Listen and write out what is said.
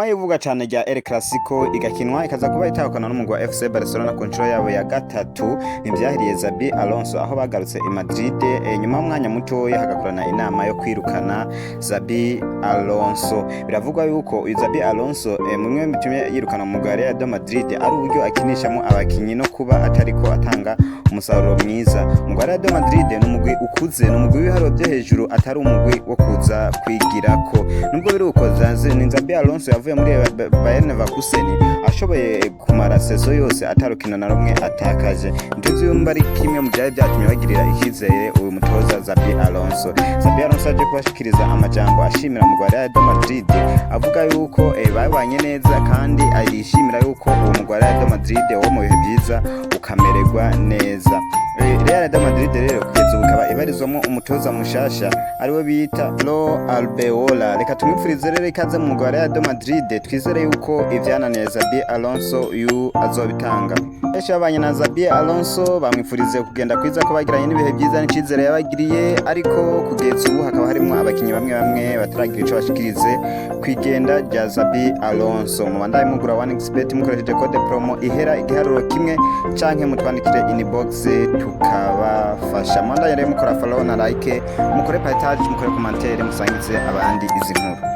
Ivuga cyane rya El Clasico igakinwa ikaza kuba itahukana n'umugwa FC Barcelona ku nshuro yabo ya gatatu ntivyahiriye Xabi Alonso aho bagarutse i Madrid nyuma y'umwanya mutoya hagakorana inama yo kwirukana Xabi Alonso. Biravugwa yuko uyu Xabi Alonso mumwe bitumye yirukana mu Real de Madrid ari uburyo akinishamo abakinyi no kuba atariko atanga umusaruro mwiza. Mu Real de Madrid n'umugwi ukuze n'umugwi w'iharo byo hejuru atari umugwi wo kuza kwigirako. Nubwo biruko Xabi Alonso yavuye muri Bayern Leverkusen ashoboye kumara sezo yose atarukina na rumwe atakaje. Ndetse yumva ari kimwe mu byari byatumye bagirira ikizere uyu mutoza Xabi Alonso. Xabi Alonso aje kubashikiriza amajambo ashimira mu Real de Madrid avuga yuko babanye neza kandi ayishimira yuko uwo mu Real de Madrid wo mu bihe byiza ukamererwa neza. Real de Madrid rero kugeza ukaba ibarizwamo umutoza mushasha ariwe bita Lo Albeola. Reka tumwifurize rero ikaze mu Real de Madrid, twizere yuko ivyananiye Xabi Alonso azobitanga. Esha abanye na Xabi Alonso bamwifurize kugenda kwiza ko bagiranye n'ibihe byiza n'icizere yabagiriye, ariko kugeza ubu hakaba harimo abakinyi bamwe bataragira ico bashikirize kwigenda rya Xabi Alonso. Mu bandaye mugura 1xbet mukoresheje code promo ihera igiharuro kimwe canke mutwandikire inbox tukabafasha. Mandaye rero mukora follow na like, mukore partage, mukore commentaire, musangize abandi izi nkuru.